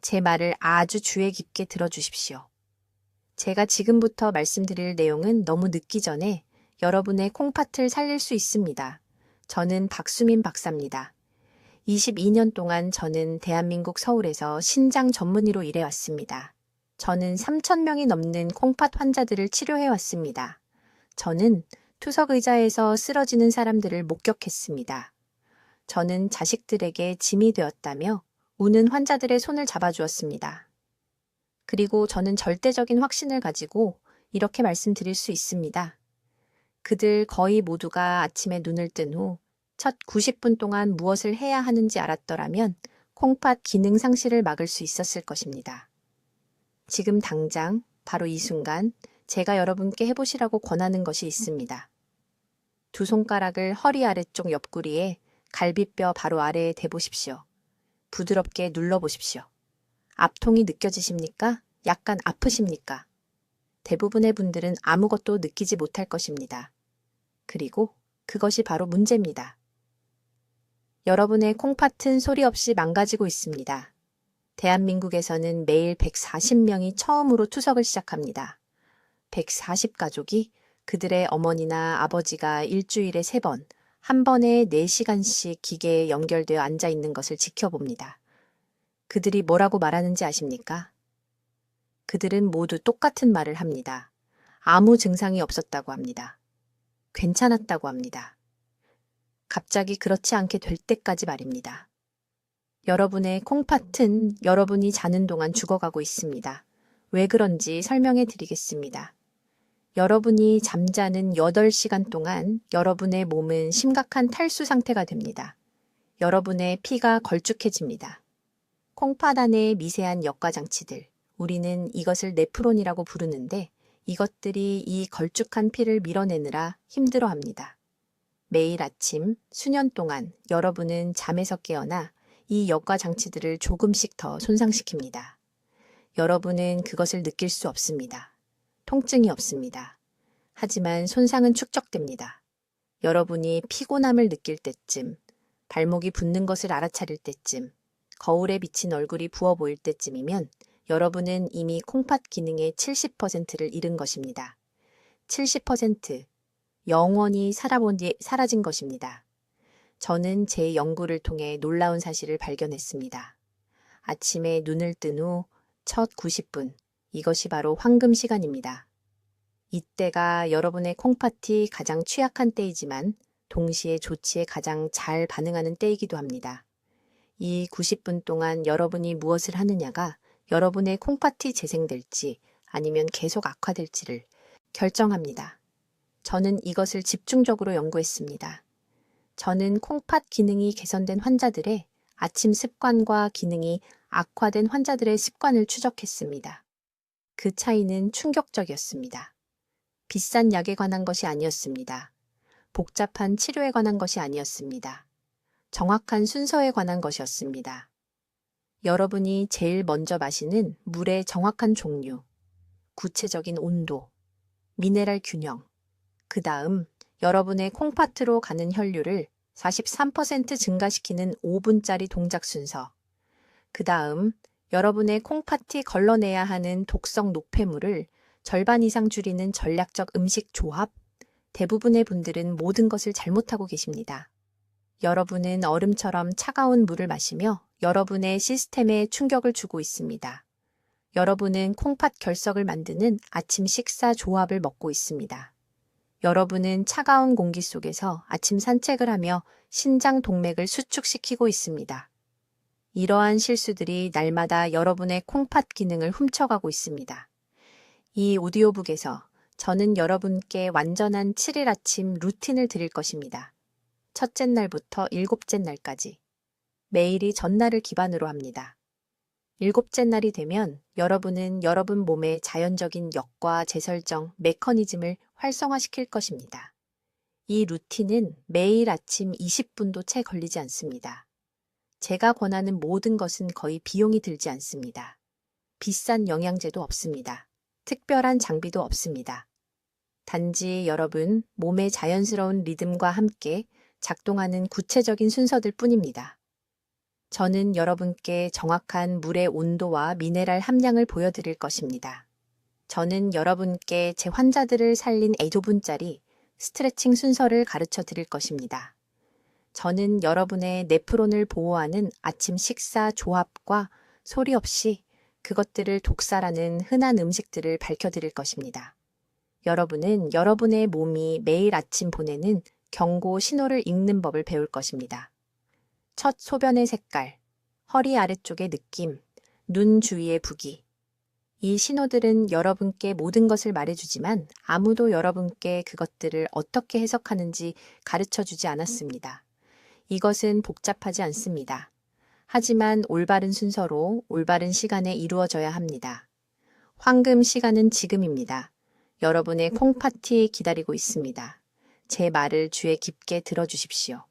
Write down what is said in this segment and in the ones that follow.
제 말을 아주 주의 깊게 들어주십시오. 제가 지금부터 말씀드릴 내용은 너무 늦기 전에 여러분의 콩팥을 살릴 수 있습니다. 저는 박수민 박사입니다. 22년 동안 저는 대한민국 서울에서 신장 전문의로 일해왔습니다. 저는 3,000명이 넘는 콩팥 환자들을 치료해왔습니다. 저는 투석 의자에서 쓰러지는 사람들을 목격했습니다. 저는 자식들에게 짐이 되었다며 우는 환자들의 손을 잡아주었습니다. 그리고 저는 절대적인 확신을 가지고 이렇게 말씀드릴 수 있습니다. 그들 거의 모두가 아침에 눈을 뜬 후 첫 90분 동안 무엇을 해야 하는지 알았더라면 콩팥 기능 상실을 막을 수 있었을 것입니다. 지금 당장 바로 이 순간 제가 여러분께 해보시라고 권하는 것이 있습니다. 두 손가락을 허리 아래쪽 옆구리에 갈비뼈 바로 아래에 대보십시오. 부드럽게 눌러보십시오. 압통이 느껴지십니까? 약간 아프십니까? 대부분의 분들은 아무것도 느끼지 못할 것입니다. 그리고 그것이 바로 문제입니다. 여러분의 콩팥은 소리 없이 망가지고 있습니다. 대한민국에서는 매일 140명이 처음으로 투석을 시작합니다. 140가족이 그들의 어머니나 아버지가 일주일에 3번, 한 번에 4시간씩 기계에 연결되어 앉아 있는 것을 지켜봅니다. 그들이 뭐라고 말하는지 아십니까? 그들은 모두 똑같은 말을 합니다. 아무 증상이 없었다고 합니다. 괜찮았다고 합니다. 갑자기 그렇지 않게 될 때까지 말입니다. 여러분의 콩팥은 여러분이 자는 동안 죽어가고 있습니다. 왜 그런지 설명해 드리겠습니다. 여러분이 잠자는 8시간 동안 여러분의 몸은 심각한 탈수 상태가 됩니다. 여러분의 피가 걸쭉해집니다. 콩팥 안의 미세한 역과장치들, 우리는 이것을 네프론이라고 부르는데 이것들이 이 걸쭉한 피를 밀어내느라 힘들어합니다. 매일 아침 수년 동안 여러분은 잠에서 깨어나 이 역과장치들을 조금씩 더 손상시킵니다. 여러분은 그것을 느낄 수 없습니다. 통증이 없습니다. 하지만 손상은 축적됩니다. 여러분이 피곤함을 느낄 때쯤, 발목이 붓는 것을 알아차릴 때쯤, 거울에 비친 얼굴이 부어 보일 때쯤이면 여러분은 이미 콩팥 기능의 70%를 잃은 것입니다. 70%, 영원히 사라진 것입니다. 저는 제 연구를 통해 놀라운 사실을 발견했습니다. 아침에 눈을 뜬 후 첫 90분, 이것이 바로 황금 시간입니다. 이때가 여러분의 콩팥이 가장 취약한 때이지만 동시에 조치에 가장 잘 반응하는 때이기도 합니다. 이 90분 동안 여러분이 무엇을 하느냐가 여러분의 콩팥이 재생될지 아니면 계속 악화될지를 결정합니다. 저는 이것을 집중적으로 연구했습니다. 저는 콩팥 기능이 개선된 환자들의 아침 습관과 기능이 악화된 환자들의 습관을 추적했습니다. 그 차이는 충격적이었습니다. 비싼 약에 관한 것이 아니었습니다. 복잡한 치료에 관한 것이 아니었습니다. 정확한 순서에 관한 것이었습니다. 여러분이 제일 먼저 마시는 물의 정확한 종류, 구체적인 온도, 미네랄 균형, 그 다음 여러분의 콩팥으로 가는 혈류를 43% 증가시키는 5분짜리 동작 순서, 그 다음 여러분의 콩팥이 걸러내야 하는 독성 노폐물을 절반 이상 줄이는 전략적 음식 조합, 대부분의 분들은 모든 것을 잘못하고 계십니다. 여러분은 얼음처럼 차가운 물을 마시며 여러분의 시스템에 충격을 주고 있습니다. 여러분은 콩팥 결석을 만드는 아침 식사 조합을 먹고 있습니다. 여러분은 차가운 공기 속에서 아침 산책을 하며 신장 동맥을 수축시키고 있습니다. 이러한 실수들이 날마다 여러분의 콩팥 기능을 훔쳐가고 있습니다. 이 오디오북에서 저는 여러분께 완전한 7일 아침 루틴을 드릴 것입니다. 첫째 날부터 7째 날까지. 매일이 전날을 기반으로 합니다. 7째 날이 되면 여러분은 여러분 몸의 자연적인 역과 재설정, 메커니즘을 활성화시킬 것입니다. 이 루틴은 매일 아침 20분도 채 걸리지 않습니다. 제가 권하는 모든 것은 거의 비용이 들지 않습니다. 비싼 영양제도 없습니다. 특별한 장비도 없습니다. 단지 여러분 몸의 자연스러운 리듬과 함께 작동하는 구체적인 순서들 뿐입니다. 저는 여러분께 정확한 물의 온도와 미네랄 함량을 보여드릴 것입니다. 저는 여러분께 제 환자들을 살린 5분짜리 스트레칭 순서를 가르쳐 드릴 것입니다. 저는 여러분의 네프론을 보호하는 아침 식사 조합과 소리 없이 그것들을 독살하는 흔한 음식들을 밝혀드릴 것입니다. 여러분은 여러분의 몸이 매일 아침 보내는 경고 신호를 읽는 법을 배울 것입니다. 첫 소변의 색깔, 허리 아래쪽의 느낌, 눈 주위의 부기. 이 신호들은 여러분께 모든 것을 말해주지만 아무도 여러분께 그것들을 어떻게 해석하는지 가르쳐 주지 않았습니다. 이것은 복잡하지 않습니다. 하지만 올바른 순서로 올바른 시간에 이루어져야 합니다. 황금 시간은 지금입니다. 여러분의 콩파티 기다리고 있습니다. 제 말을 귀에 깊게 들어주십시오.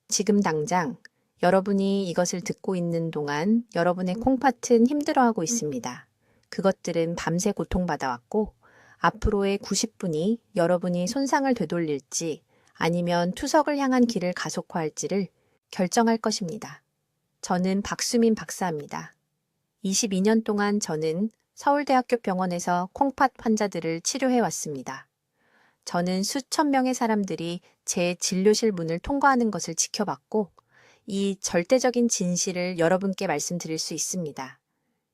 지금 당장 여러분이 이것을 듣고 있는 동안 여러분의 콩팥은 힘들어하고 있습니다. 그것들은 밤새 고통받아왔고 앞으로의 90분이 여러분이 손상을 되돌릴지 아니면 투석을 향한 길을 가속화할지를 결정할 것입니다. 저는 박수민 박사입니다. 22년 동안 저는 서울대학교 병원에서 콩팥 환자들을 치료해 왔습니다. 저는 수천 명의 사람들이 제 진료실 문을 통과하는 것을 지켜봤고 이 절대적인 진실을 여러분께 말씀드릴 수 있습니다.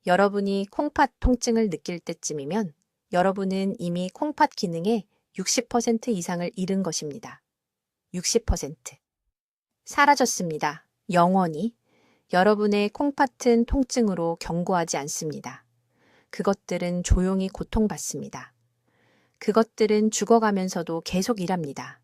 여러분이 콩팥 통증을 느낄 때쯤이면 여러분은 이미 콩팥 기능의 60% 이상을 잃은 것입니다. 60%. 사라졌습니다. 영원히. 여러분의 콩팥은 통증으로 경고하지 않습니다. 그것들은 조용히 고통받습니다. 그것들은 죽어가면서도 계속 일합니다.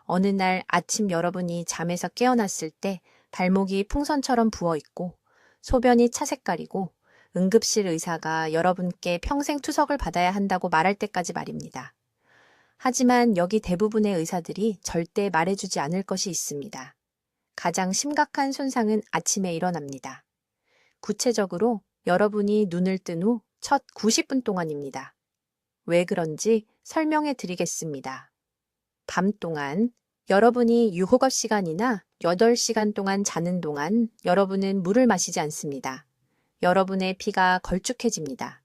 어느 날 아침 여러분이 잠에서 깨어났을 때 발목이 풍선처럼 부어있고 소변이 차색깔이고 응급실 의사가 여러분께 평생 투석을 받아야 한다고 말할 때까지 말입니다. 하지만 여기 대부분의 의사들이 절대 말해주지 않을 것이 있습니다. 가장 심각한 손상은 아침에 일어납니다. 구체적으로 여러분이 눈을 뜬 후 첫 90분 동안입니다. 왜 그런지 설명해 드리겠습니다. 밤 동안 여러분이 유혹업 시간이나 8시간 동안 자는 동안 여러분은 물을 마시지 않습니다. 여러분의 피가 걸쭉해집니다.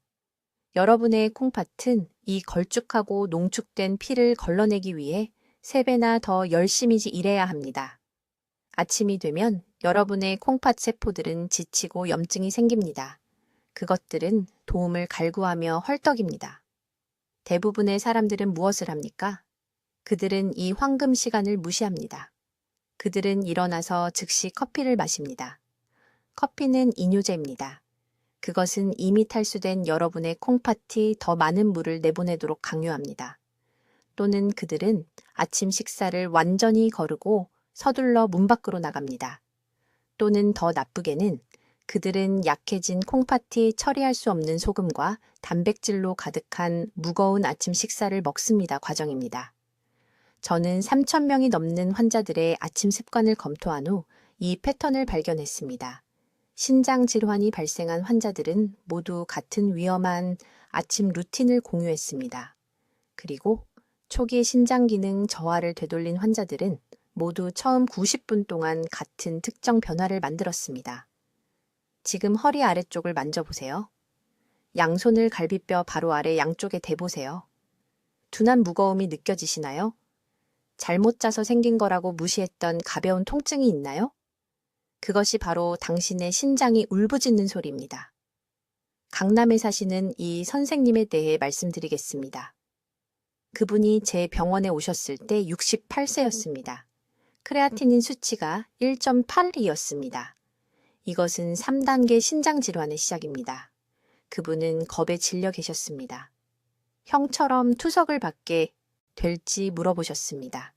여러분의 콩팥은 이 걸쭉하고 농축된 피를 걸러내기 위해 3배나 더 열심히 일해야 합니다. 아침이 되면 여러분의 콩팥 세포들은 지치고 염증이 생깁니다. 그것들은 도움을 갈구하며 헐떡입니다. 대부분의 사람들은 무엇을 합니까? 그들은 이 황금 시간을 무시합니다. 그들은 일어나서 즉시 커피를 마십니다. 커피는 이뇨제입니다. 그것은 이미 탈수된 여러분의 콩팥이 더 많은 물을 내보내도록 강요합니다. 또는 그들은 아침 식사를 완전히 거르고 서둘러 문 밖으로 나갑니다. 또는 더 나쁘게는 그들은 약해진 콩팥이 처리할 수 없는 소금과 단백질로 가득한 무거운 아침 식사를 먹습니다. 과정입니다. 저는 3,000명이 넘는 환자들의 아침 습관을 검토한 후 이 패턴을 발견했습니다. 신장 질환이 발생한 환자들은 모두 같은 위험한 아침 루틴을 공유했습니다. 그리고 초기 신장 기능 저하를 되돌린 환자들은 모두 처음 90분 동안 같은 특정 변화를 만들었습니다. 지금 허리 아래쪽을 만져보세요. 양손을 갈비뼈 바로 아래 양쪽에 대보세요. 둔한 무거움이 느껴지시나요? 잘못 짜서 생긴 거라고 무시했던 가벼운 통증이 있나요? 그것이 바로 당신의 신장이 울부짖는 소리입니다. 강남에 사시는 이 선생님에 대해 말씀드리겠습니다. 그분이 제 병원에 오셨을 때 68세였습니다. 크레아티닌 수치가 1.8이었습니다. 이것은 3단계 신장 질환의 시작입니다. 그분은 겁에 질려 계셨습니다. 형처럼 투석을 받게 될지 물어보셨습니다.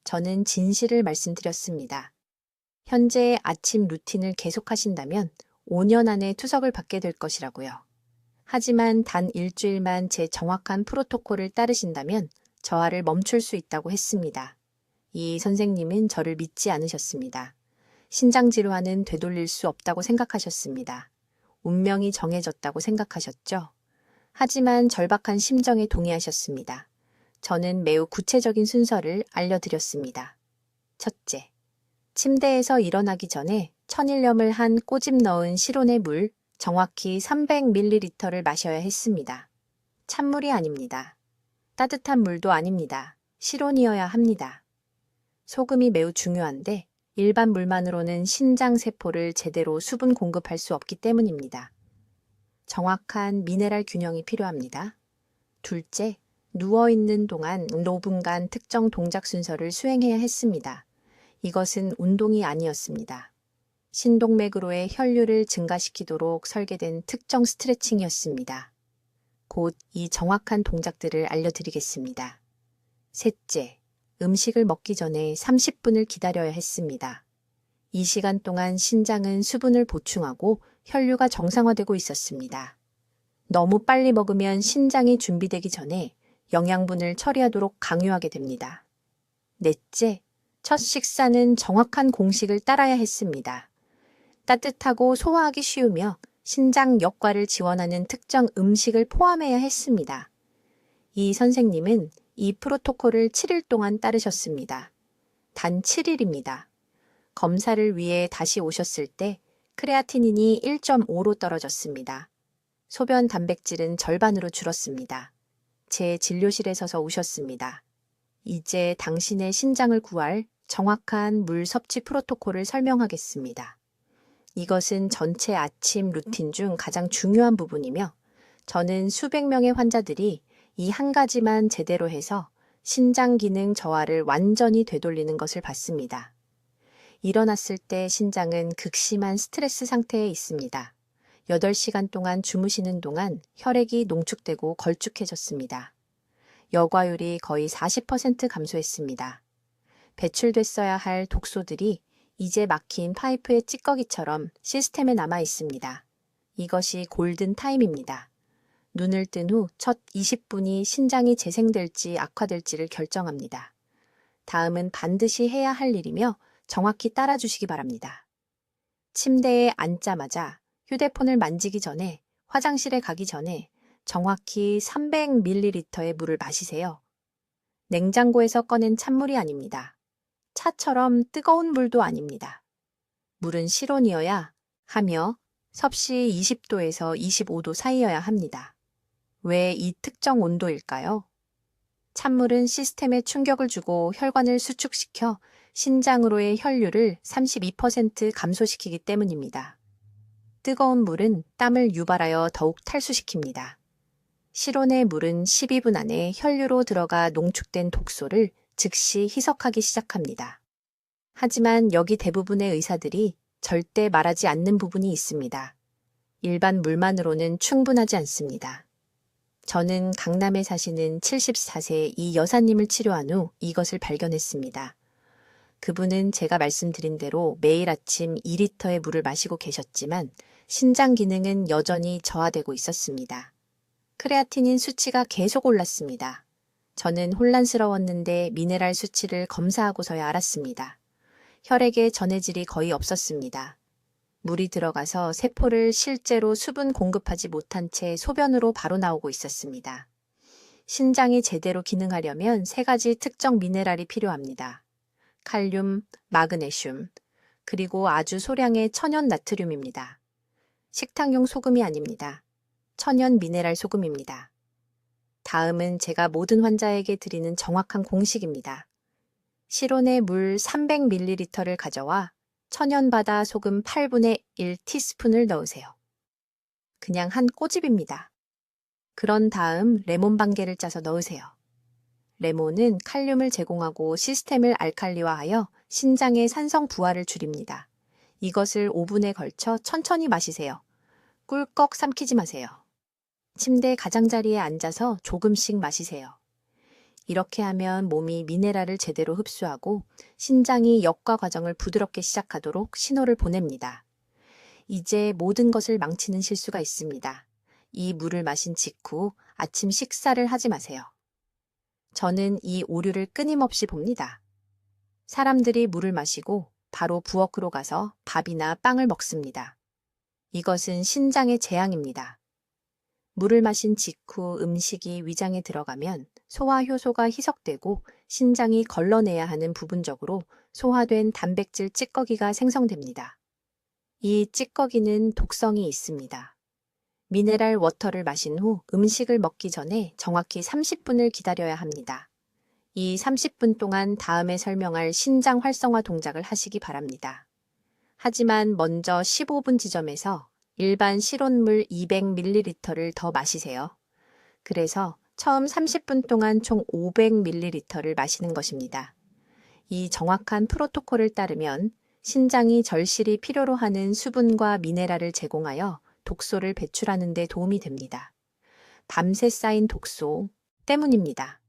저는 진실을 말씀드렸습니다. 현재의 아침 루틴을 계속하신다면 5년 안에 투석을 받게 될 것이라고요. 하지만 단 일주일만 제 정확한 프로토콜을 따르신다면 저하를 멈출 수 있다고 했습니다. 이 선생님은 저를 믿지 않으셨습니다. 신장 질환은 되돌릴 수 없다고 생각하셨습니다. 운명이 정해졌다고 생각하셨죠? 하지만 절박한 심정에 동의하셨습니다. 저는 매우 구체적인 순서를 알려드렸습니다. 첫째, 침대에서 일어나기 전에 천일염을 한 꼬집 넣은 실온의 물, 정확히 300ml를 마셔야 했습니다. 찬물이 아닙니다. 따뜻한 물도 아닙니다. 실온이어야 합니다. 소금이 매우 중요한데 일반 물만으로는 신장 세포를 제대로 수분 공급할 수 없기 때문입니다. 정확한 미네랄 균형이 필요합니다. 둘째, 누워있는 동안 5분간 특정 동작 순서를 수행해야 했습니다. 이것은 운동이 아니었습니다. 신동맥으로의 혈류를 증가시키도록 설계된 특정 스트레칭이었습니다. 곧 이 정확한 동작들을 알려드리겠습니다. 셋째, 음식을 먹기 전에 30분을 기다려야 했습니다. 이 시간 동안 신장은 수분을 보충하고 혈류가 정상화되고 있었습니다. 너무 빨리 먹으면 신장이 준비되기 전에 영양분을 처리하도록 강요하게 됩니다. 넷째, 첫 식사는 정확한 공식을 따라야 했습니다. 따뜻하고 소화하기 쉬우며 신장 역과를 지원하는 특정 음식을 포함해야 했습니다. 이 선생님은 이 프로토콜을 7일 동안 따르셨습니다. 단 7일입니다. 검사를 위해 다시 오셨을 때 크레아티닌이 1.5로 떨어졌습니다. 소변 단백질은 절반으로 줄었습니다. 제 진료실에 서서 우셨습니다. 이제 당신의 신장을 구할 정확한 물 섭취 프로토콜을 설명하겠습니다. 이것은 전체 아침 루틴 중 가장 중요한 부분이며 저는 수백 명의 환자들이 이 한 가지만 제대로 해서 신장 기능 저하를 완전히 되돌리는 것을 봤습니다. 일어났을 때 신장은 극심한 스트레스 상태에 있습니다. 8시간 동안 주무시는 동안 혈액이 농축되고 걸쭉해졌습니다. 여과율이 거의 40% 감소했습니다. 배출됐어야 할 독소들이 이제 막힌 파이프의 찌꺼기처럼 시스템에 남아 있습니다. 이것이 골든 타임입니다. 눈을 뜬 후 첫 20분이 신장이 재생될지 악화될지를 결정합니다. 다음은 반드시 해야 할 일이며 정확히 따라주시기 바랍니다. 침대에 앉자마자 휴대폰을 만지기 전에 화장실에 가기 전에 정확히 300ml의 물을 마시세요. 냉장고에서 꺼낸 찬물이 아닙니다. 차처럼 뜨거운 물도 아닙니다. 물은 실온이어야 하며 섭씨 20도에서 25도 사이여야 합니다. 왜 이 특정 온도일까요? 찬물은 시스템에 충격을 주고 혈관을 수축시켜 신장으로의 혈류를 32% 감소시키기 때문입니다. 뜨거운 물은 땀을 유발하여 더욱 탈수시킵니다. 실온의 물은 12분 안에 혈류로 들어가 농축된 독소를 즉시 희석하기 시작합니다. 하지만 여기 대부분의 의사들이 절대 말하지 않는 부분이 있습니다. 일반 물만으로는 충분하지 않습니다. 저는 강남에 사시는 74세 이 여사님을 치료한 후 이것을 발견했습니다. 그분은 제가 말씀드린 대로 매일 아침 2리터의 물을 마시고 계셨지만 신장 기능은 여전히 저하되고 있었습니다. 크레아티닌 수치가 계속 올랐습니다. 저는 혼란스러웠는데 미네랄 수치를 검사하고서야 알았습니다. 혈액에 전해질이 거의 없었습니다. 물이 들어가서 세포를 실제로 수분 공급하지 못한 채 소변으로 바로 나오고 있었습니다. 신장이 제대로 기능하려면 3가지 특정 미네랄이 필요합니다. 칼륨, 마그네슘, 그리고 아주 소량의 천연 나트륨입니다. 식탁용 소금이 아닙니다. 천연 미네랄 소금입니다. 다음은 제가 모든 환자에게 드리는 정확한 공식입니다. 실온의 물 300ml를 가져와 천연바다 소금 8분의 1티스푼을 넣으세요. 그냥 한 꼬집입니다. 그런 다음 레몬 반개를 짜서 넣으세요. 레몬은 칼륨을 제공하고 시스템을 알칼리화하여 신장의 산성 부하를 줄입니다. 이것을 5분에 걸쳐 천천히 마시세요. 꿀꺽 삼키지 마세요. 침대 가장자리에 앉아서 조금씩 마시세요. 이렇게 하면 몸이 미네랄을 제대로 흡수하고 신장이 역과 과정을 부드럽게 시작하도록 신호를 보냅니다. 이제 모든 것을 망치는 실수가 있습니다. 이 물을 마신 직후 아침 식사를 하지 마세요. 저는 이 오류를 끊임없이 봅니다. 사람들이 물을 마시고 바로 부엌으로 가서 밥이나 빵을 먹습니다. 이것은 신장의 재앙입니다. 물을 마신 직후 음식이 위장에 들어가면 소화 효소가 희석되고 신장이 걸러내야 하는 부분적으로 소화된 단백질 찌꺼기가 생성됩니다. 이 찌꺼기는 독성이 있습니다. 미네랄 워터를 마신 후 음식을 먹기 전에 정확히 30분을 기다려야 합니다. 이 30분 동안 다음에 설명할 신장 활성화 동작을 하시기 바랍니다. 하지만 먼저 15분 지점에서 일반 실온물 200ml를 더 마시세요. 그래서 처음 30분 동안 총 500ml를 마시는 것입니다. 이 정확한 프로토콜을 따르면 신장이 절실히 필요로 하는 수분과 미네랄을 제공하여 독소를 배출하는 데 도움이 됩니다. 밤새 쌓인 독소 때문입니다.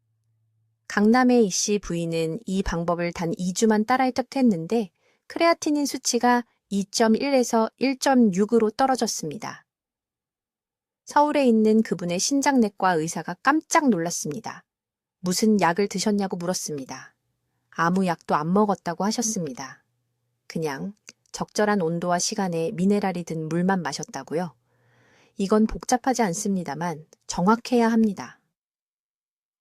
강남의 A씨 부인은 이 방법을 단 2주만 따라 획득했는데 크레아티닌 수치가 2.1에서 1.6으로 떨어졌습니다. 서울에 있는 그분의 신장내과 의사가 깜짝 놀랐습니다. 무슨 약을 드셨냐고 물었습니다. 아무 약도 안 먹었다고 하셨습니다. 그냥 적절한 온도와 시간에 미네랄이 든 물만 마셨다고요? 이건 복잡하지 않습니다만 정확해야 합니다.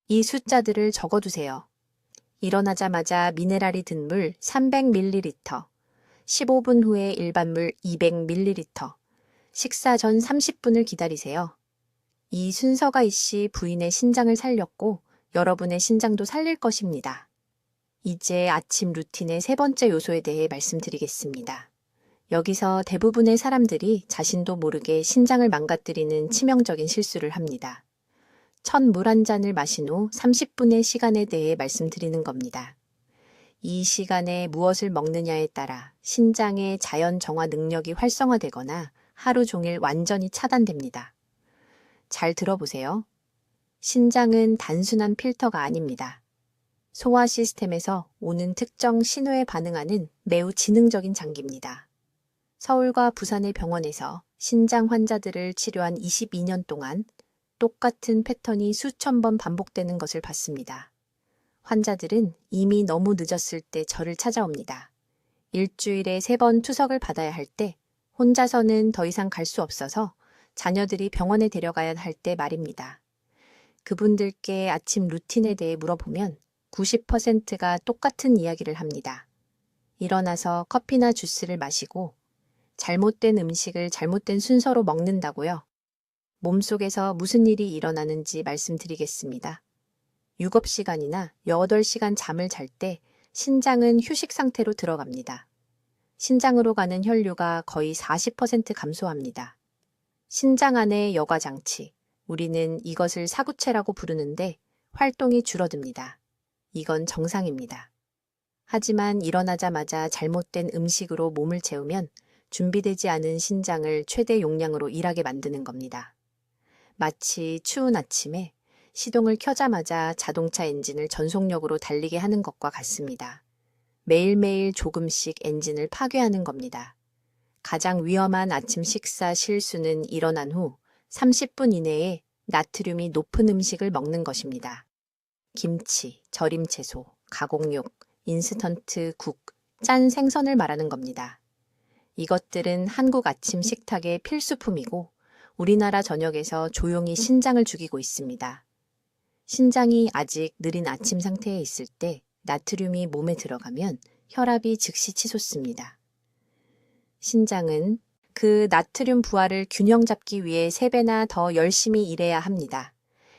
이 숫자들을 적어두세요. 일어나자마자 미네랄이 든 물 300ml, 15분 후에 일반물 200ml, 식사 전 30분을 기다리세요. 이 순서가 A씨 부인의 신장을 살렸고 여러분의 신장도 살릴 것입니다. 이제 아침 루틴의 세 번째 요소에 대해 말씀드리겠습니다. 여기서 대부분의 사람들이 자신도 모르게 신장을 망가뜨리는 치명적인 실수를 합니다. 첫 물 한 잔을 마신 후 30분의 시간에 대해 말씀드리는 겁니다. 이 시간에 무엇을 먹느냐에 따라 신장의 자연 정화 능력이 활성화되거나 하루 종일 완전히 차단됩니다. 잘 들어보세요. 신장은 단순한 필터가 아닙니다. 소화 시스템에서 오는 특정 신호에 반응하는 매우 지능적인 장기입니다. 서울과 부산의 병원에서 신장 환자들을 치료한 22년 동안 똑같은 패턴이 수천 번 반복되는 것을 봤습니다. 환자들은 이미 너무 늦었을 때 저를 찾아옵니다. 일주일에 3번 투석을 받아야 할 때, 혼자서는 더 이상 갈 수 없어서 자녀들이 병원에 데려가야 할 때 말입니다. 그분들께 아침 루틴에 대해 물어보면 90%가 똑같은 이야기를 합니다. 일어나서 커피나 주스를 마시고 잘못된 음식을 잘못된 순서로 먹는다고요. 몸속에서 무슨 일이 일어나는지 말씀드리겠습니다. 6시간이나 8시간 잠을 잘 때 신장은 휴식 상태로 들어갑니다. 신장으로 가는 혈류가 거의 40% 감소합니다. 신장 안의 여과 장치, 우리는 이것을 사구체라고 부르는데 활동이 줄어듭니다. 이건 정상입니다. 하지만 일어나자마자 잘못된 음식으로 몸을 채우면 준비되지 않은 신장을 최대 용량으로 일하게 만드는 겁니다. 마치 추운 아침에 시동을 켜자마자 자동차 엔진을 전속력으로 달리게 하는 것과 같습니다. 매일매일 조금씩 엔진을 파괴하는 겁니다. 가장 위험한 아침 식사 실수는 일어난 후 30분 이내에 나트륨이 높은 음식을 먹는 것입니다. 김치, 절임 채소, 가공육, 인스턴트 국, 짠 생선을 말하는 겁니다. 이것들은 한국 아침 식탁의 필수품이고 우리나라 전역에서 조용히 신장을 죽이고 있습니다. 신장이 아직 느린 아침 상태에 있을 때 나트륨이 몸에 들어가면 혈압이 즉시 치솟습니다. 신장은 그 나트륨 부하를 균형 잡기 위해 3배나 더 열심히 일해야 합니다.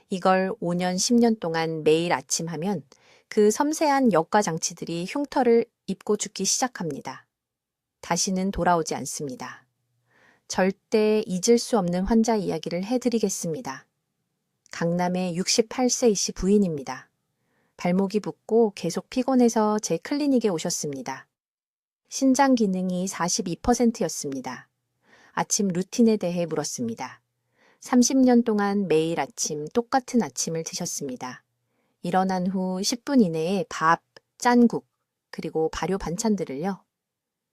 이걸 5년, 10년 동안 매일 아침 하면 그 섬세한 역과 장치들이 흉터를 입고 죽기 시작합니다. 다시는 돌아오지 않습니다. 절대 잊을 수 없는 환자 이야기를 해드리겠습니다. 강남의 68세 A씨 부인입니다. 발목이 붓고 계속 피곤해서 제 클리닉에 오셨습니다. 신장 기능이 42%였습니다. 아침 루틴에 대해 물었습니다. 30년 동안 매일 아침 똑같은 아침을 드셨습니다. 일어난 후 10분 이내에 밥, 짠국, 그리고 발효 반찬들을요.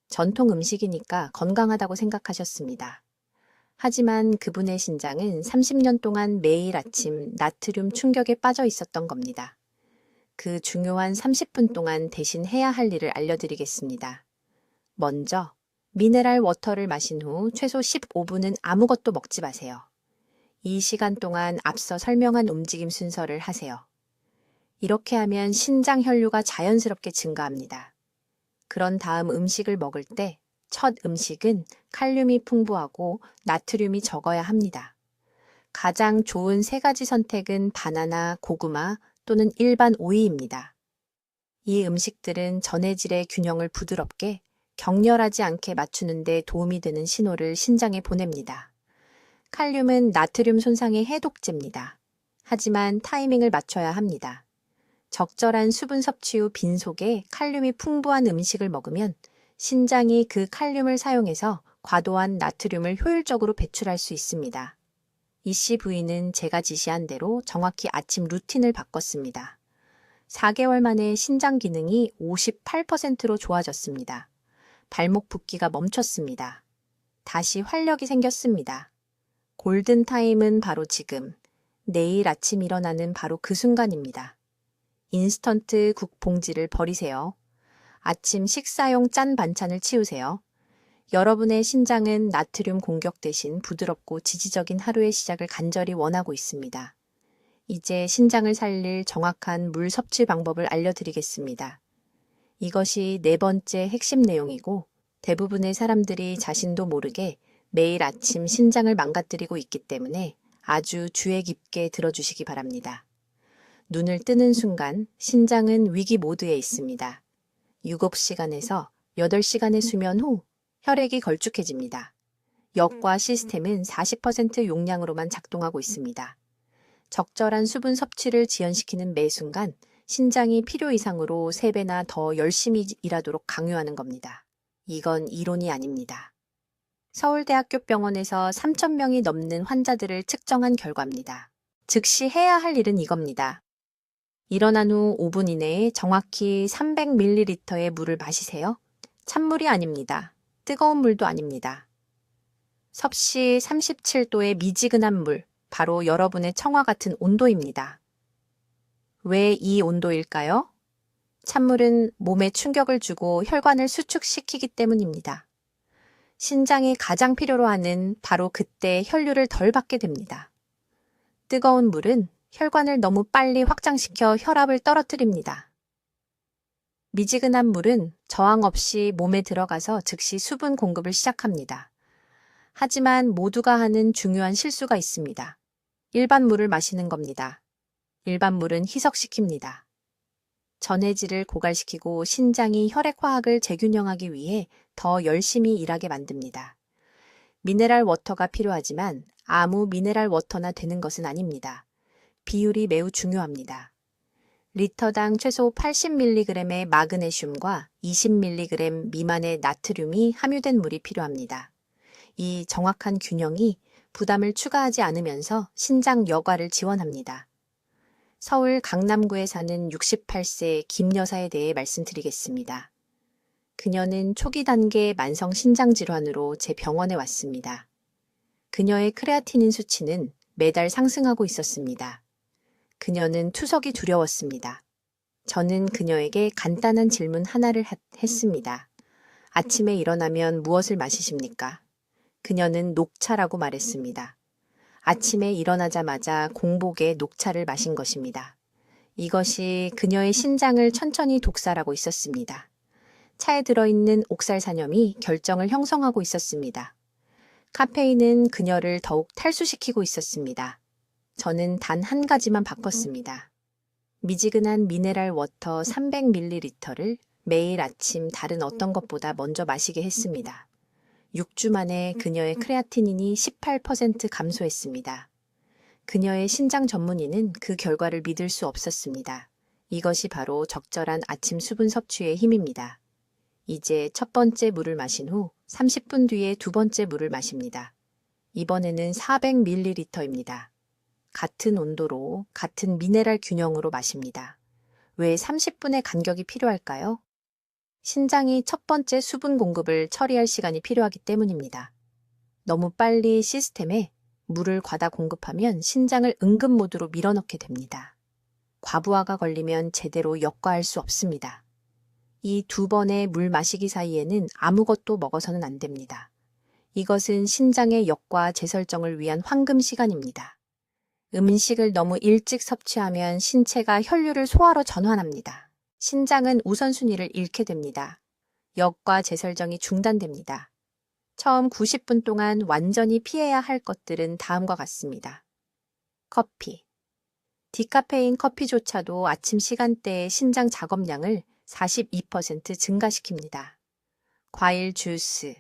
전통 음식이니까 건강하다고 생각하셨습니다. 하지만 그분의 신장은 30년 동안 매일 아침 나트륨 충격에 빠져 있었던 겁니다. 그 중요한 30분 동안 대신 해야 할 일을 알려드리겠습니다. 먼저 미네랄 워터를 마신 후 최소 15분은 아무것도 먹지 마세요. 이 시간 동안 앞서 설명한 움직임 순서를 하세요. 이렇게 하면 신장 혈류가 자연스럽게 증가합니다. 그런 다음 음식을 먹을 때 첫 음식은 칼륨이 풍부하고 나트륨이 적어야 합니다. 가장 좋은 세 가지 선택은 바나나, 고구마 또는 일반 오이입니다. 이 음식들은 전해질의 균형을 부드럽게 격렬하지 않게 맞추는 데 도움이 되는 신호를 신장에 보냅니다. 칼륨은 나트륨 손상의 해독제입니다. 하지만 타이밍을 맞춰야 합니다. 적절한 수분 섭취 후 빈속에 칼륨이 풍부한 음식을 먹으면 신장이 그 칼륨을 사용해서 과도한 나트륨을 효율적으로 배출할 수 있습니다. 이씨 부인은 제가 지시한 대로 정확히 아침 루틴을 바꿨습니다. 4개월 만에 신장 기능이 58%로 좋아졌습니다. 발목 붓기가 멈췄습니다. 다시 활력이 생겼습니다. 골든타임은 바로 지금, 내일 아침 일어나는 바로 그 순간입니다. 인스턴트 국 봉지를 버리세요. 아침 식사용 짠 반찬을 치우세요. 여러분의 신장은 나트륨 공격 대신 부드럽고 지지적인 하루의 시작을 간절히 원하고 있습니다. 이제 신장을 살릴 정확한 물 섭취 방법을 알려드리겠습니다. 이것이 네 번째 핵심 내용이고 대부분의 사람들이 자신도 모르게 매일 아침 신장을 망가뜨리고 있기 때문에 아주 주의 깊게 들어주시기 바랍니다. 눈을 뜨는 순간 신장은 위기 모드에 있습니다. 7시간에서 8시간의 수면 후 혈액이 걸쭉해집니다. 역과 시스템은 40% 용량으로만 작동하고 있습니다. 적절한 수분 섭취를 지연시키는 매 순간 신장이 필요 이상으로 3배나 더 열심히 일하도록 강요하는 겁니다. 이건 이론이 아닙니다. 서울대학교 병원에서 3,000명이 넘는 환자들을 측정한 결과입니다. 즉시 해야 할 일은 이겁니다. 일어난 후 5분 이내에 정확히 300ml의 물을 마시세요. 찬물이 아닙니다. 뜨거운 물도 아닙니다. 섭씨 37도의 미지근한 물, 바로 여러분의 청아 같은 온도입니다. 왜 이 온도일까요? 찬물은 몸에 충격을 주고 혈관을 수축시키기 때문입니다. 신장이 가장 필요로 하는 바로 그때 혈류를 덜 받게 됩니다. 뜨거운 물은 혈관을 너무 빨리 확장시켜 혈압을 떨어뜨립니다. 미지근한 물은 저항 없이 몸에 들어가서 즉시 수분 공급을 시작합니다. 하지만 모두가 하는 중요한 실수가 있습니다. 일반 물을 마시는 겁니다. 일반 물은 희석시킵니다. 전해질을 고갈시키고 신장이 혈액화학을 재균형하기 위해 더 열심히 일하게 만듭니다. 미네랄 워터가 필요하지만 아무 미네랄 워터나 되는 것은 아닙니다. 비율이 매우 중요합니다. 리터당 최소 80mg의 마그네슘과 20mg 미만의 나트륨이 함유된 물이 필요합니다. 이 정확한 균형이 부담을 추가하지 않으면서 신장 여과를 지원합니다. 서울 강남구에 사는 68세 김 여사에 대해 말씀드리겠습니다. 그녀는 초기 단계 만성 신장 질환으로 제 병원에 왔습니다. 그녀의 크레아티닌 수치는 매달 상승하고 있었습니다. 그녀는 투석이 두려웠습니다. 저는 그녀에게 간단한 질문 하나를 했습니다. 아침에 일어나면 무엇을 마시십니까? 그녀는 녹차라고 말했습니다. 아침에 일어나자마자 공복에 녹차를 마신 것입니다. 이것이 그녀의 신장을 천천히 독살하고 있었습니다. 차에 들어있는 옥살산염이 결정을 형성하고 있었습니다. 카페인은 그녀를 더욱 탈수시키고 있었습니다. 저는 단 한 가지만 바꿨습니다. 미지근한 미네랄 워터 300ml를 매일 아침 다른 어떤 것보다 먼저 마시게 했습니다. 6주 만에 그녀의 크레아티닌이 18% 감소했습니다. 그녀의 신장 전문의는 그 결과를 믿을 수 없었습니다. 이것이 바로 적절한 아침 수분 섭취의 힘입니다. 이제 첫 번째 물을 마신 후 30분 뒤에 두 번째 물을 마십니다. 이번에는 400ml입니다. 같은 온도로 같은 미네랄 균형으로 마십니다. 왜 30분의 간격이 필요할까요? 신장이 첫 번째 수분 공급을 처리할 시간이 필요하기 때문입니다. 너무 빨리 시스템에 물을 과다 공급하면 신장을 응급 모드로 밀어넣게 됩니다. 과부하가 걸리면 제대로 역과할 수 없습니다. 이 두 번의 물 마시기 사이에는 아무것도 먹어서는 안 됩니다. 이것은 신장의 역과 재설정을 위한 황금 시간입니다. 음식을 너무 일찍 섭취하면 신체가 혈류를 소화로 전환합니다. 신장은 우선순위를 잃게 됩니다. 역과 재설정이 중단됩니다. 처음 90분 동안 완전히 피해야 할 것들은 다음과 같습니다. 커피. 디카페인 커피조차도 아침 시간대의 신장 작업량을 42% 증가시킵니다. 과일 주스.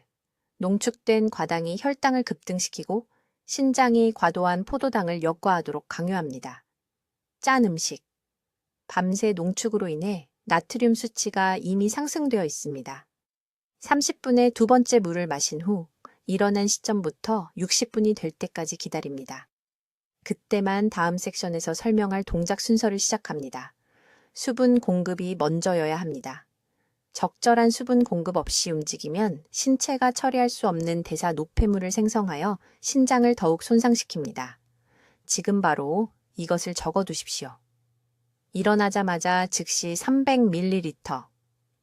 농축된 과당이 혈당을 급등시키고 신장이 과도한 포도당을 역과하도록 강요합니다. 짠 음식. 밤새 농축으로 인해 나트륨 수치가 이미 상승되어 있습니다. 30분에 두 번째 물을 마신 후 일어난 시점부터 60분이 될 때까지 기다립니다. 그때만 다음 섹션에서 설명할 동작 순서를 시작합니다. 수분 공급이 먼저여야 합니다. 적절한 수분 공급 없이 움직이면 신체가 처리할 수 없는 대사 노폐물을 생성하여 신장을 더욱 손상시킵니다. 지금 바로 이것을 적어두십시오. 일어나자마자 즉시 300ml,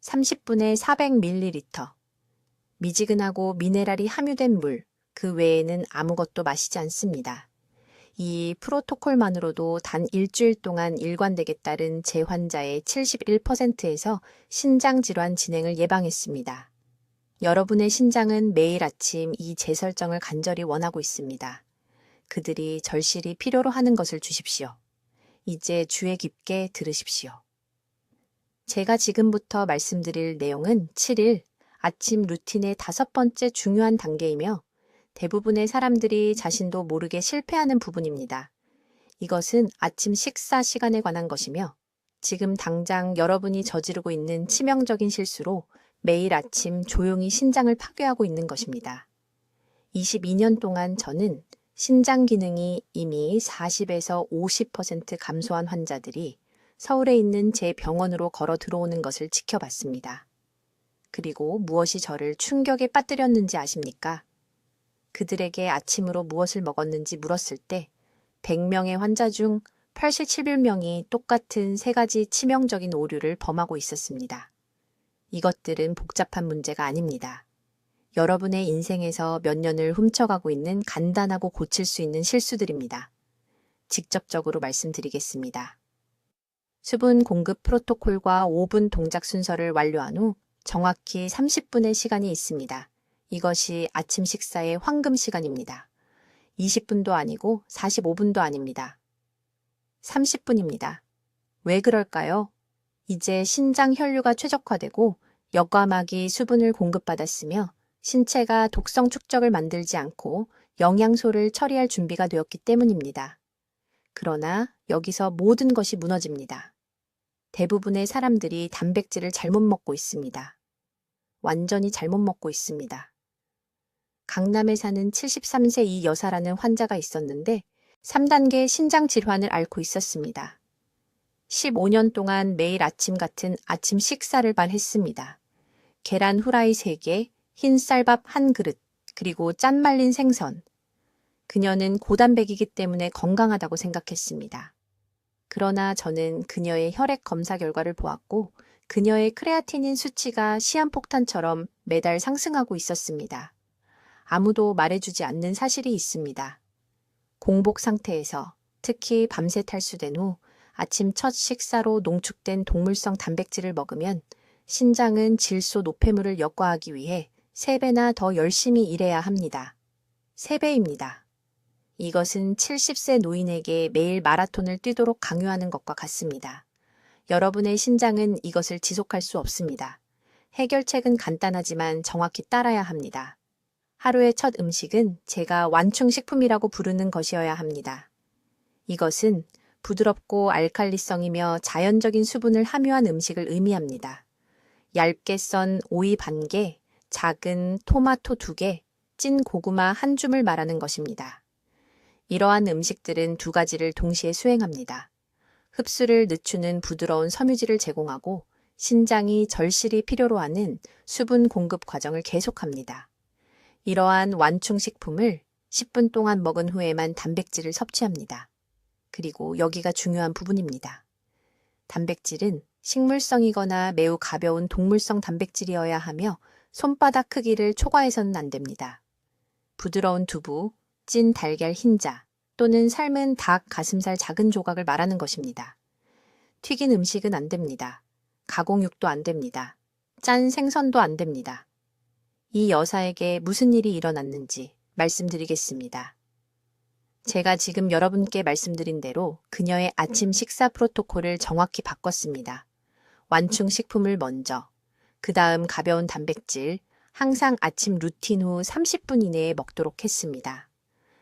30분에 400ml, 미지근하고 미네랄이 함유된 물, 그 외에는 아무것도 마시지 않습니다. 이 프로토콜만으로도 단 일주일 동안 일관되게 따른 제 환자의 71%에서 신장질환 진행을 예방했습니다. 여러분의 신장은 매일 아침 이 재설정을 간절히 원하고 있습니다. 그들이 절실히 필요로 하는 것을 주십시오. 이제 주의 깊게 들으십시오. 제가 지금부터 말씀드릴 내용은 7일 아침 루틴의 5번째 중요한 단계이며 대부분의 사람들이 자신도 모르게 실패하는 부분입니다. 이것은 아침 식사 시간에 관한 것이며 지금 당장 여러분이 저지르고 있는 치명적인 실수로 매일 아침 조용히 신장을 파괴하고 있는 것입니다. 22년 동안 저는 신장 기능이 이미 40에서 50% 감소한 환자들이 서울에 있는 제 병원으로 걸어 들어오는 것을 지켜봤습니다. 그리고 무엇이 저를 충격에 빠뜨렸는지 아십니까? 그들에게 아침으로 무엇을 먹었는지 물었을 때 100명의 환자 중 87명이 똑같은 3가지 치명적인 오류를 범하고 있었습니다. 이것들은 복잡한 문제가 아닙니다. 여러분의 인생에서 몇 년을 훔쳐가고 있는 간단하고 고칠 수 있는 실수들입니다. 직접적으로 말씀드리겠습니다. 수분 공급 프로토콜과 5분 동작 순서를 완료한 후 정확히 30분의 시간이 있습니다. 이것이 아침 식사의 황금 시간입니다. 20분도 아니고 45분도 아닙니다. 30분입니다. 왜 그럴까요? 이제 신장 혈류가 최적화되고 역과막이 수분을 공급받았으며 신체가 독성 축적을 만들지 않고 영양소를 처리할 준비가 되었기 때문입니다. 그러나 여기서 모든 것이 무너집니다. 대부분의 사람들이 단백질을 잘못 먹고 있습니다. 완전히 잘못 먹고 있습니다. 강남에 사는 73세 이 여사라는 환자가 있었는데 3단계 신장 질환을 앓고 있었습니다. 15년 동안 매일 아침 같은 아침 식사를만 했습니다. 계란 후라이 3개, 흰 쌀밥 1그릇, 그리고 짠 말린 생선. 그녀는 고단백이기 때문에 건강하다고 생각했습니다. 그러나 저는 그녀의 혈액 검사 결과를 보았고 그녀의 크레아티닌 수치가 시한폭탄처럼 매달 상승하고 있었습니다. 아무도 말해주지 않는 사실이 있습니다. 공복 상태에서 특히 밤새 탈수된 후 아침 첫 식사로 농축된 동물성 단백질을 먹으면 신장은 질소 노폐물을 역과하기 위해 3배나 더 열심히 일해야 합니다. 3배입니다. 이것은 70세 노인에게 매일 마라톤을 뛰도록 강요하는 것과 같습니다. 여러분의 신장은 이것을 지속할 수 없습니다. 해결책은 간단하지만 정확히 따라야 합니다. 하루의 첫 음식은 제가 완충식품이라고 부르는 것이어야 합니다. 이것은 부드럽고 알칼리성이며 자연적인 수분을 함유한 음식을 의미합니다. 얇게 썬 오이 1개, 작은 토마토 2개, 찐 고구마 1줌을 말하는 것입니다. 이러한 음식들은 2가지를 동시에 수행합니다. 흡수를 늦추는 부드러운 섬유질을 제공하고 신장이 절실히 필요로 하는 수분 공급 과정을 계속합니다. 이러한 완충식품을 10분 동안 먹은 후에만 단백질을 섭취합니다. 그리고 여기가 중요한 부분입니다. 단백질은 식물성이거나 매우 가벼운 동물성 단백질이어야 하며 손바닥 크기를 초과해서는 안 됩니다. 부드러운 두부, 찐 달걀 흰자 또는 삶은 닭, 가슴살 작은 조각을 말하는 것입니다. 튀긴 음식은 안 됩니다. 가공육도 안 됩니다. 짠 생선도 안 됩니다. 이 여사에게 무슨 일이 일어났는지 말씀드리겠습니다. 제가 지금 여러분께 말씀드린 대로 그녀의 아침 식사 프로토콜을 정확히 바꿨습니다. 완충 식품을 먼저, 그 다음 가벼운 단백질, 항상 아침 루틴 후 30분 이내에 먹도록 했습니다.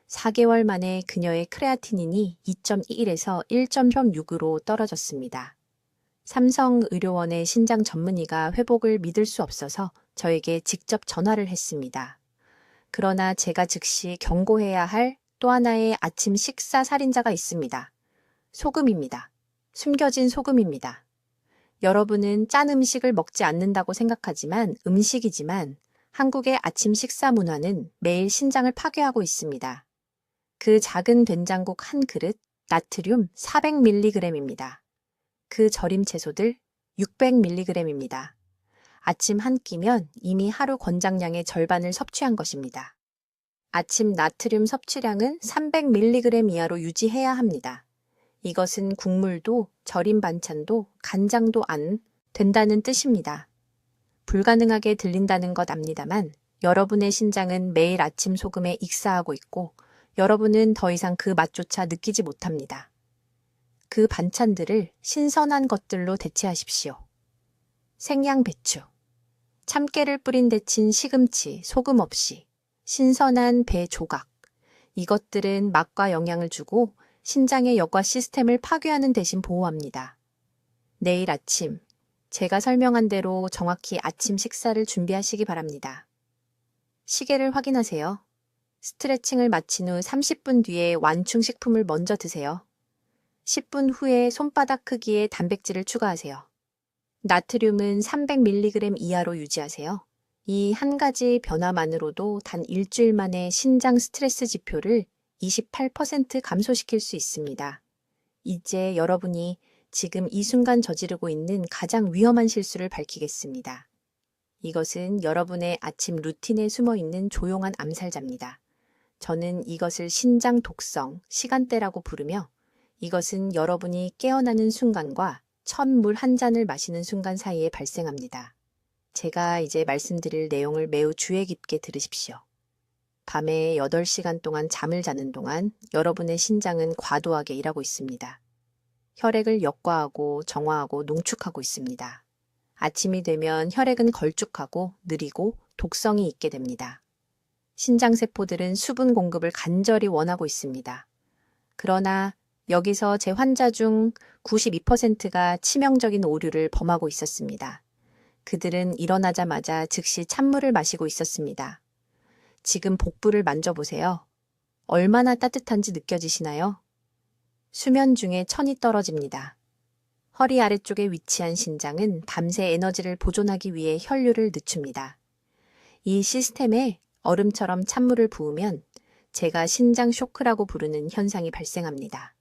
4개월 만에 그녀의 크레아티닌이 2.1에서 1.6으로 떨어졌습니다. 삼성의료원의 신장 전문의가 회복을 믿을 수 없어서 저에게 직접 전화를 했습니다. 그러나 제가 즉시 경고해야 할 또 하나의 아침 식사 살인자가 있습니다. 소금입니다. 숨겨진 소금입니다. 여러분은 짠 음식을 먹지 않는다고 생각하지만 음식이지만 한국의 아침 식사 문화는 매일 신장을 파괴하고 있습니다. 그 작은 된장국 한 그릇, 나트륨 400mg입니다. 그 절임 채소들 600mg입니다. 아침 한 끼면 이미 하루 권장량의 절반을 섭취한 것입니다. 아침 나트륨 섭취량은 300mg 이하로 유지해야 합니다. 이것은 국물도 절임 반찬도 간장도 안 된다는 뜻입니다. 불가능하게 들린다는 것 압니다만 여러분의 신장은 매일 아침 소금에 익사하고 있고 여러분은 더 이상 그 맛조차 느끼지 못합니다. 그 반찬들을 신선한 것들로 대체하십시오. 생양 배추, 참깨를 뿌린 데친 시금치, 소금 없이 신선한 배 조각. 이것들은 맛과 영양을 주고 신장의 여과 시스템을 파괴하는 대신 보호합니다. 내일 아침, 제가 설명한 대로 정확히 아침 식사를 준비하시기 바랍니다. 시계를 확인하세요. 스트레칭을 마친 후 30분 뒤에 완충 식품을 먼저 드세요. 10분 후에 손바닥 크기의 단백질을 추가하세요. 나트륨은 300mg 이하로 유지하세요. 이 한 가지 변화만으로도 단 일주일 만에 신장 스트레스 지표를 28% 감소시킬 수 있습니다. 이제 여러분이 지금 이 순간 저지르고 있는 가장 위험한 실수를 밝히겠습니다. 이것은 여러분의 아침 루틴에 숨어 있는 조용한 암살자입니다. 저는 이것을 신장 독성, 시간대라고 부르며 이것은 여러분이 깨어나는 순간과 첫 물 한 잔을 마시는 순간 사이에 발생합니다. 제가 이제 말씀드릴 내용을 매우 주의 깊게 들으십시오. 밤에 8시간 동안 잠을 자는 동안 여러분의 신장은 과도하게 일하고 있습니다. 혈액을 역과하고 정화하고 농축하고 있습니다. 아침이 되면 혈액은 걸쭉하고 느리고 독성이 있게 됩니다. 신장세포들은 수분 공급을 간절히 원하고 있습니다. 그러나 여기서 제 환자 중 92%가 치명적인 오류를 범하고 있었습니다. 그들은 일어나자마자 즉시 찬물을 마시고 있었습니다. 지금 복부를 만져보세요. 얼마나 따뜻한지 느껴지시나요? 수면 중에 천이 떨어집니다. 허리 아래쪽에 위치한 신장은 밤새 에너지를 보존하기 위해 혈류를 늦춥니다. 이 시스템에 얼음처럼 찬물을 부으면 제가 신장 쇼크라고 부르는 현상이 발생합니다.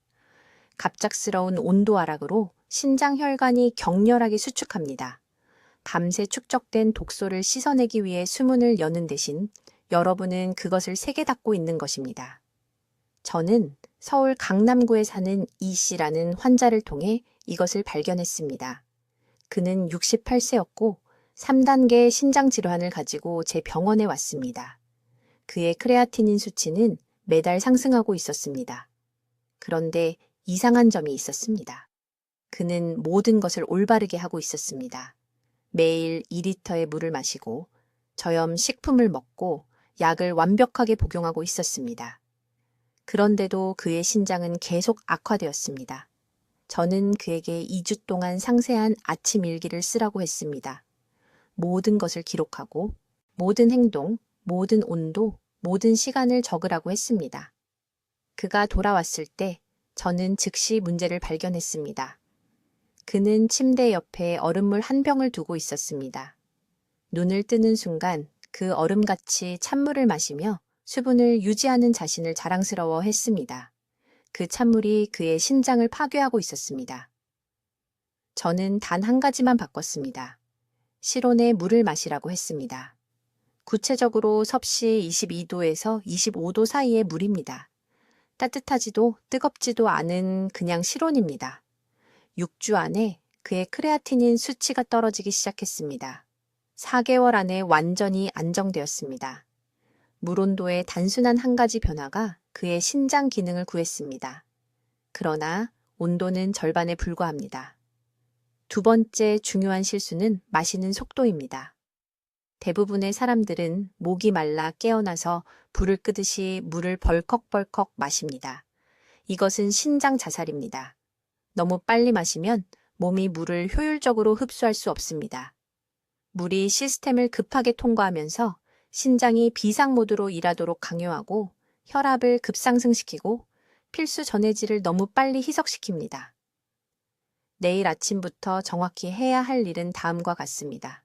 갑작스러운 온도 하락으로 신장 혈관이 격렬하게 수축합니다. 밤새 축적된 독소를 씻어내기 위해 수문을 여는 대신 여러분은 그것을 세게 닫고 있는 것입니다. 저는 서울 강남구에 사는 이 씨라는 환자를 통해 이것을 발견했습니다. 그는 68세였고 3단계 신장 질환을 가지고 제 병원에 왔습니다. 그의 크레아티닌 수치는 매달 상승하고 있었습니다. 그런데 이상한 점이 있었습니다. 그는 모든 것을 올바르게 하고 있었습니다. 매일 2리터의 물을 마시고 저염 식품을 먹고 약을 완벽하게 복용하고 있었습니다. 그런데도 그의 신장은 계속 악화되었습니다. 저는 그에게 2주 동안 상세한 아침 일기를 쓰라고 했습니다. 모든 것을 기록하고 모든 행동, 모든 온도, 모든 시간을 적으라고 했습니다. 그가 돌아왔을 때 저는 즉시 문제를 발견했습니다. 그는 침대 옆에 얼음물 한 병을 두고 있었습니다. 눈을 뜨는 순간 그 얼음같이 찬물을 마시며 수분을 유지하는 자신을 자랑스러워했습니다. 그 찬물이 그의 신장을 파괴하고 있었습니다. 저는 단 한 가지만 바꿨습니다. 실온에 물을 마시라고 했습니다. 구체적으로 섭씨 22도에서 25도 사이의 물입니다. 따뜻하지도 뜨겁지도 않은 그냥 실온입니다. 6주 안에 그의 크레아티닌 수치가 떨어지기 시작했습니다. 4개월 안에 완전히 안정되었습니다. 물 온도의 단순한 한 가지 변화가 그의 신장 기능을 구했습니다. 그러나 온도는 절반에 불과합니다. 두 번째 중요한 실수는 마시는 속도입니다. 대부분의 사람들은 목이 말라 깨어나서 불을 끄듯이 물을 벌컥벌컥 마십니다. 이것은 신장 자살입니다. 너무 빨리 마시면 몸이 물을 효율적으로 흡수할 수 없습니다. 물이 시스템을 급하게 통과하면서 신장이 비상 모드로 일하도록 강요하고 혈압을 급상승시키고 필수 전해질을 너무 빨리 희석시킵니다. 내일 아침부터 정확히 해야 할 일은 다음과 같습니다.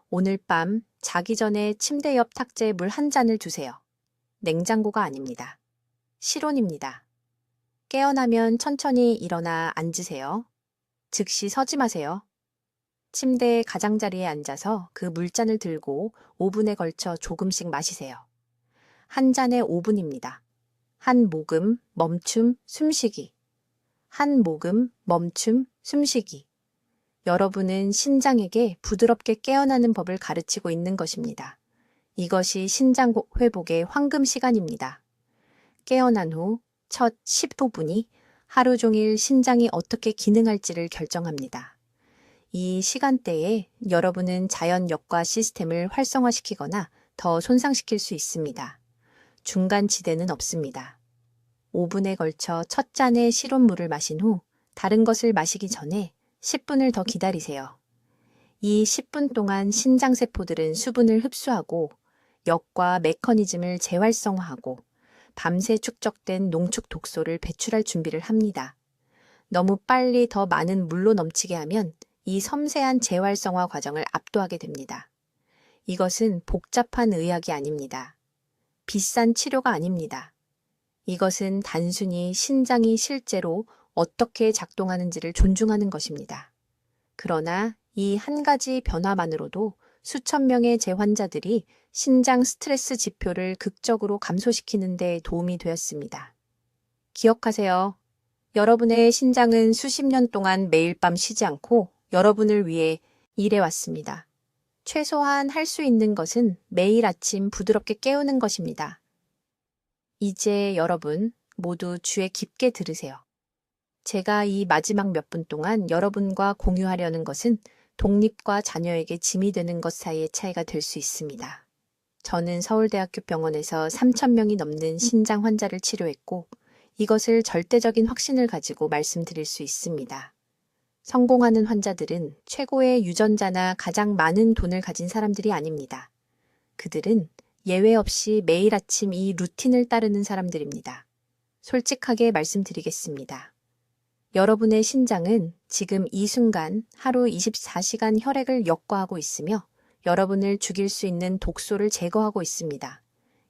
오늘 밤 자기 전에 침대 옆 탁자에 물 한 잔을 두세요. 냉장고가 아닙니다. 실온입니다. 깨어나면 천천히 일어나 앉으세요. 즉시 서지 마세요. 침대의 가장자리에 앉아서 그 물잔을 들고 5분에 걸쳐 조금씩 마시세요. 한 잔에 5분입니다. 한 모금, 멈춤, 숨쉬기. 한 모금, 멈춤, 숨쉬기. 여러분은 신장에게 부드럽게 깨어나는 법을 가르치고 있는 것입니다. 이것이 신장 회복의 황금 시간입니다. 깨어난 후 첫 15분이 하루 종일 신장이 어떻게 기능할지를 결정합니다. 이 시간대에 여러분은 자연 역과 시스템을 활성화시키거나 더 손상시킬 수 있습니다. 중간 지대는 없습니다. 5분에 걸쳐 첫 잔의 실온물을 마신 후 다른 것을 마시기 전에 10분을 더 기다리세요. 이 10분 동안 신장세포들은 수분을 흡수하고 역과 메커니즘을 재활성화하고 밤새 축적된 농축 독소를 배출할 준비를 합니다. 너무 빨리 더 많은 물로 넘치게 하면 이 섬세한 재활성화 과정을 압도하게 됩니다. 이것은 복잡한 의학이 아닙니다. 비싼 치료가 아닙니다. 이것은 단순히 신장이 실제로 어떻게 작동하는지를 존중하는 것입니다. 그러나 이 한 가지 변화만으로도 수천 명의 재환자들이 신장 스트레스 지표를 극적으로 감소시키는 데 도움이 되었습니다. 기억하세요. 여러분의 신장은 수십 년 동안 매일 밤 쉬지 않고 여러분을 위해 일해왔습니다. 최소한 할 수 있는 것은 매일 아침 부드럽게 깨우는 것입니다. 이제 여러분 모두 주에 깊게 들으세요. 제가 이 마지막 몇 분 동안 여러분과 공유하려는 것은 독립과 자녀에게 짐이 되는 것 사이의 차이가 될 수 있습니다. 저는 서울대학교 병원에서 3,000명이 넘는 신장 환자를 치료했고 이것을 절대적인 확신을 가지고 말씀드릴 수 있습니다. 성공하는 환자들은 최고의 유전자나 가장 많은 돈을 가진 사람들이 아닙니다. 그들은 예외 없이 매일 아침 이 루틴을 따르는 사람들입니다. 솔직하게 말씀드리겠습니다. 여러분의 신장은 지금 이 순간 하루 24시간 혈액을 역과하고 있으며 여러분을 죽일 수 있는 독소를 제거하고 있습니다.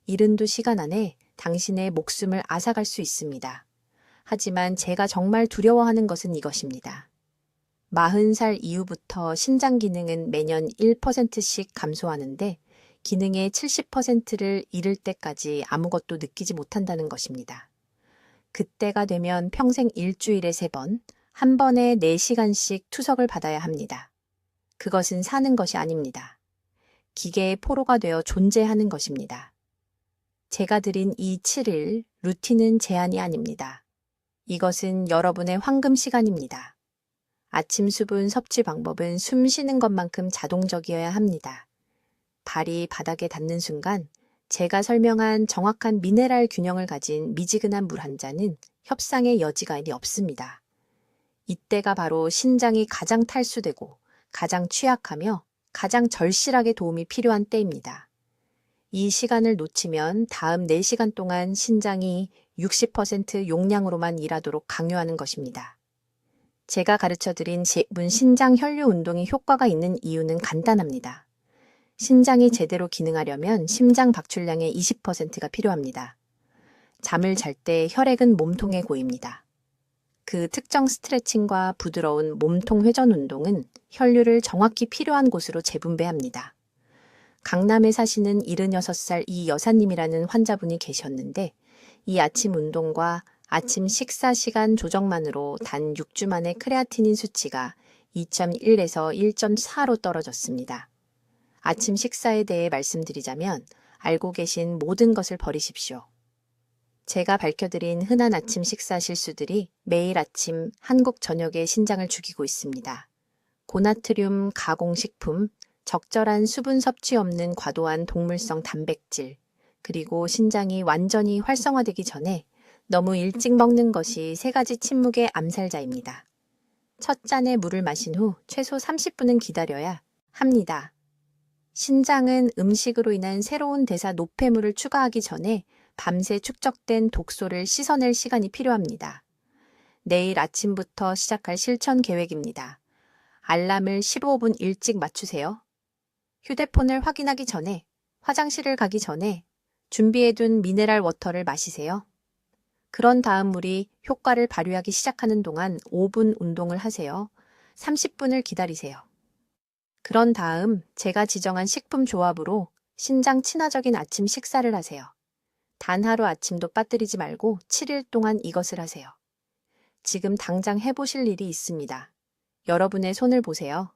72시간 안에 당신의 목숨을 앗아갈 수 있습니다. 하지만 제가 정말 두려워하는 것은 이것입니다. 40살 이후부터 신장 기능은 매년 1%씩 감소하는데 기능의 70%를 잃을 때까지 아무것도 느끼지 못한다는 것입니다. 그때가 되면 평생 일주일에 3번, 한 번에 4시간씩 투석을 받아야 합니다. 그것은 사는 것이 아닙니다. 기계의 포로가 되어 존재하는 것입니다. 제가 드린 이 7일 루틴은 제한이 아닙니다. 이것은 여러분의 황금 시간입니다. 아침 수분 섭취 방법은 숨 쉬는 것만큼 자동적이어야 합니다. 발이 바닥에 닿는 순간 제가 설명한 정확한 미네랄 균형을 가진 미지근한 물 한 잔은 협상의 여지가 없습니다. 이때가 바로 신장이 가장 탈수되고 가장 취약하며 가장 절실하게 도움이 필요한 때입니다. 이 시간을 놓치면 다음 4시간 동안 신장이 60% 용량으로만 일하도록 강요하는 것입니다. 제가 가르쳐드린 7분 신장 혈류 운동이 효과가 있는 이유는 간단합니다. 신장이 제대로 기능하려면 심장 박출량의 20%가 필요합니다. 잠을 잘 때 혈액은 몸통에 고입니다. 그 특정 스트레칭과 부드러운 몸통 회전 운동은 혈류를 정확히 필요한 곳으로 재분배합니다. 강남에 사시는 76살 이 여사님이라는 환자분이 계셨는데 이 아침 운동과 아침 식사 시간 조정만으로 단 6주 만에 크레아티닌 수치가 2.1에서 1.4로 떨어졌습니다. 아침 식사에 대해 말씀드리자면 알고 계신 모든 것을 버리십시오. 제가 밝혀드린 흔한 아침 식사 실수들이 매일 아침 한국 저녁에 신장을 죽이고 있습니다. 고나트륨 가공식품, 적절한 수분 섭취 없는 과도한 동물성 단백질, 그리고 신장이 완전히 활성화되기 전에 너무 일찍 먹는 것이 3가지 침묵의 암살자입니다. 첫 잔의 물을 마신 후 최소 30분은 기다려야 합니다. 신장은 음식으로 인한 새로운 대사 노폐물을 추가하기 전에 밤새 축적된 독소를 씻어낼 시간이 필요합니다. 내일 아침부터 시작할 실천 계획입니다. 알람을 15분 일찍 맞추세요. 휴대폰을 확인하기 전에, 화장실을 가기 전에 준비해둔 미네랄 워터를 마시세요. 그런 다음 물이 효과를 발휘하기 시작하는 동안 5분 운동을 하세요. 30분을 기다리세요. 그런 다음 제가 지정한 식품 조합으로 신장 친화적인 아침 식사를 하세요. 단 하루 아침도 빠뜨리지 말고 7일 동안 이것을 하세요. 지금 당장 해보실 일이 있습니다. 여러분의 손을 보세요.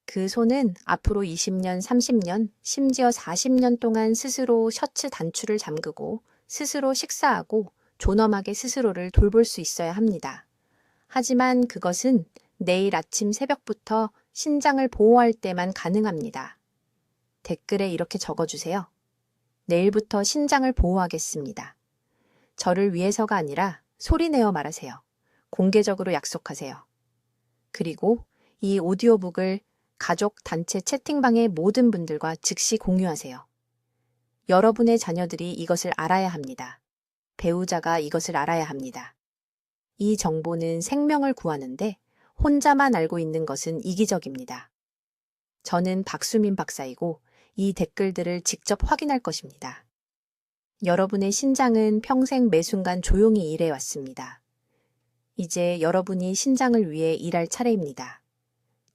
그 손은 앞으로 20년, 30년, 심지어 40년 동안 스스로 셔츠 단추를 잠그고 스스로 식사하고 존엄하게 스스로를 돌볼 수 있어야 합니다. 하지만 그것은 내일 아침 새벽부터 신장을 보호할 때만 가능합니다. 댓글에 이렇게 적어주세요. 내일부터 신장을 보호하겠습니다. 저를 위해서가 아니라 소리내어 말하세요. 공개적으로 약속하세요. 그리고 이 오디오북을 가족 단체 채팅방의 모든 분들과 즉시 공유하세요. 여러분의 자녀들이 이것을 알아야 합니다. 배우자가 이것을 알아야 합니다. 이 정보는 생명을 구하는데 혼자만 알고 있는 것은 이기적입니다. 저는 박수민 박사이고 이 댓글들을 직접 확인할 것입니다. 여러분의 신장은 평생 매 순간 조용히 일해왔습니다. 이제 여러분이 신장을 위해 일할 차례입니다.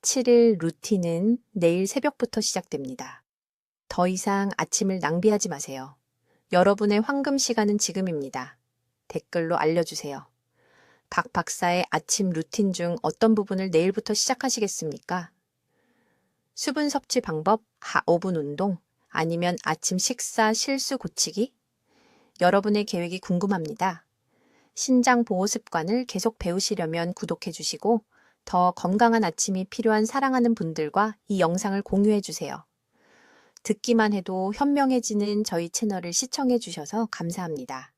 7일 루틴은 내일 새벽부터 시작됩니다. 더 이상 아침을 낭비하지 마세요. 여러분의 황금 시간은 지금입니다. 댓글로 알려주세요. 박 박사의 아침 루틴 중 어떤 부분을 내일부터 시작하시겠습니까? 수분 섭취 방법, 5분 운동, 아니면 아침 식사 실수 고치기? 여러분의 계획이 궁금합니다. 신장 보호 습관을 계속 배우시려면 구독해 주시고 더 건강한 아침이 필요한 사랑하는 분들과 이 영상을 공유해 주세요. 듣기만 해도 현명해지는 저희 채널을 시청해 주셔서 감사합니다.